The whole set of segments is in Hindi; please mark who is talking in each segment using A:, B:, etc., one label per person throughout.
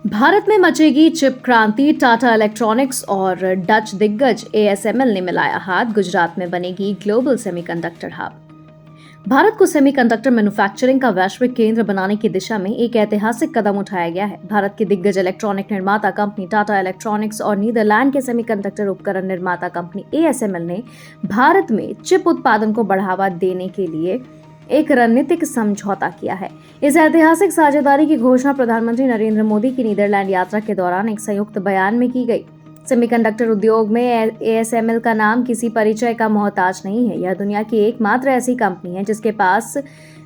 A: भारत में मचेगी चिप क्रांति। टाटा इलेक्ट्रॉनिक्स और डच दिग्गज एएसएमएल ने मिलाया हाथ। गुजरात में बनेगी ग्लोबल सेमीकंडक्टर हब। भारत को सेमीकंडक्टर मैन्युफैक्चरिंग का वैश्विक केंद्र बनाने की दिशा में एक ऐतिहासिक कदम उठाया गया है। भारत की दिग्गज इलेक्ट्रॉनिक निर्माता कंपनी टाटा इलेक्ट्रॉनिक्स और नीदरलैंड के सेमीकंडक्टर उपकरण निर्माता कंपनी एएसएमएल ने भारत में चिप उत्पादन को बढ़ावा देने के लिए एक रणनीतिक समझौता किया है। इस ऐतिहासिक साझेदारी की घोषणा प्रधानमंत्री नरेंद्र मोदी की नीदरलैंड यात्रा के दौरान एक संयुक्त बयान में की गई। सेमीकंडक्टर उद्योग में एएसएमएल का नाम किसी परिचय का मोहताज नहीं है। यह दुनिया की एकमात्र ऐसी कंपनी है जिसके पास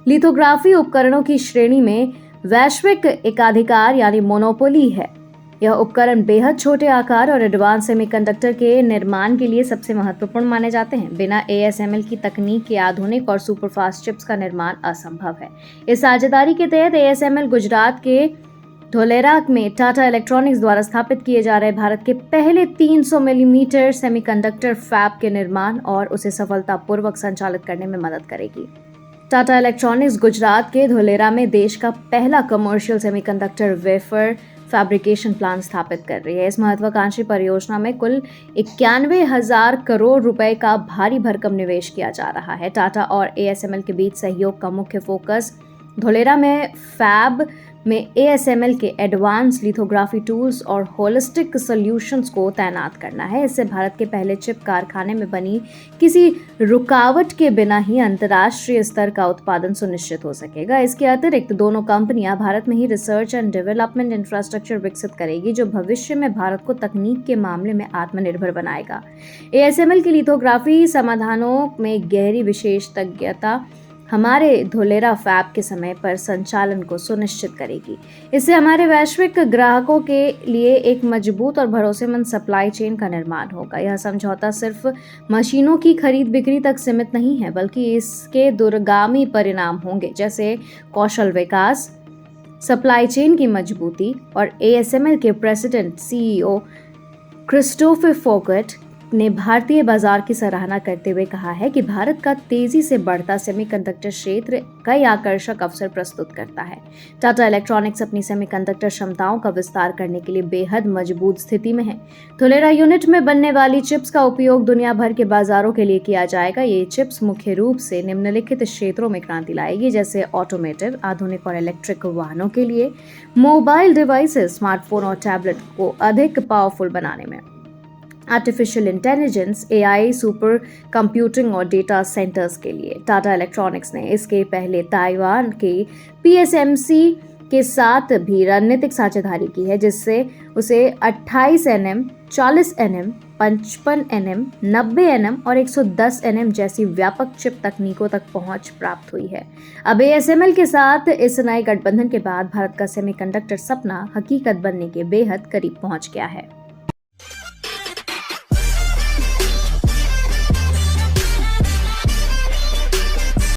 A: लिथोग्राफी उपकरणों की श्रेणी में वैश्विक एकाधिकार यानी मोनोपोली है। यह उपकरण बेहद छोटे आकार और एडवांस सेमीकंडक्टर के निर्माण के लिए सबसे महत्वपूर्ण माने जाते हैं। बिना एएसएमएल की तकनीक के आधुनिक और सुपरफास्ट चिप्स का निर्माण असंभव है। इस साझेदारी के तहत एएसएमएल गुजरात के धोलेरा में टाटा इलेक्ट्रॉनिक्स द्वारा स्थापित किए जा रहे भारत के पहले 300 मिलीमीटर सेमीकंडक्टर फैब के निर्माण और उसे सफलतापूर्वक संचालित करने में मदद करेगी। टाटा इलेक्ट्रॉनिक्स गुजरात के धोलेरा में देश का पहला commercial semiconductor wafer fabrication plant स्थापित कर रही है। इस महत्वाकांक्षी परियोजना में कुल 91,000 करोड़ रुपए का भारी भरकम निवेश किया जा रहा है। टाटा और एएसएमएल के बीच सहयोग का मुख्य फोकस धोलेरा में फैब में एएसएमएल के एडवांस लिथोग्राफी टूल्स और होलिस्टिक सॉल्यूशंस को तैनात करना है। इससे भारत के पहले चिप कारखाने में बनी किसी रुकावट के बिना ही अंतर्राष्ट्रीय स्तर का उत्पादन सुनिश्चित हो सकेगा। इसके अतिरिक्त दोनों कंपनियां भारत में ही रिसर्च एंड डेवलपमेंट इंफ्रास्ट्रक्चर विकसित करेगी जो भविष्य में भारत को तकनीक के मामले में आत्मनिर्भर बनाएगा। एएसएमएल की लिथोग्राफी समाधानों में गहरी विशेषज्ञता हमारे धोलेरा फैब के समय पर संचालन को सुनिश्चित करेगी। इससे हमारे वैश्विक ग्राहकों के लिए एक मजबूत और भरोसेमंद सप्लाई चेन का निर्माण होगा। यह समझौता सिर्फ मशीनों की खरीद बिक्री तक सीमित नहीं है बल्कि इसके दूरगामी परिणाम होंगे जैसे कौशल विकास, सप्लाई चेन की मजबूती और एएसएमएल के प्रेसिडेंट सीईओ क्रिस्टोफर फोगट ने भारतीय बाजार की सराहना करते हुए कहा है कि भारत का तेजी से बढ़ता सेमीकंडक्टर क्षेत्र कई आकर्षक अवसर प्रस्तुत करता है। टाटा इलेक्ट्रॉनिक्स अपनी सेमीकंडक्टर क्षमताओं का विस्तार करने के लिए बेहद मजबूत स्थिति में है। धोलेरा यूनिट में बनने वाली चिप्स का उपयोग दुनिया भर के बाजारों के लिए किया जाएगा। ये चिप्स मुख्य रूप से निम्नलिखित क्षेत्रों में क्रांति लाएगी जैसे ऑटोमेटिव, आधुनिक और इलेक्ट्रिक वाहनों के लिए, मोबाइल डिवाइसेस, स्मार्टफोन और टैबलेट को अधिक पावरफुल बनाने में, artificial intelligence, AI, super computing और डेटा सेंटर्स के लिए। टाटा इलेक्ट्रॉनिक्स ने इसके पहले ताइवान के पीएसएमसी के साथ भी रणनीतिक साझेदारी की है जिससे उसे 28 nm, 40 nm, 55 nm, 90 nm और 110 nm जैसी व्यापक चिप तकनीकों तक पहुंच प्राप्त हुई है। अब एएसएमएल के साथ इस नए गठबंधन के बाद भारत का सेमीकंडक्टर सपना हकीकत बनने के बेहद करीब पहुंच गया है।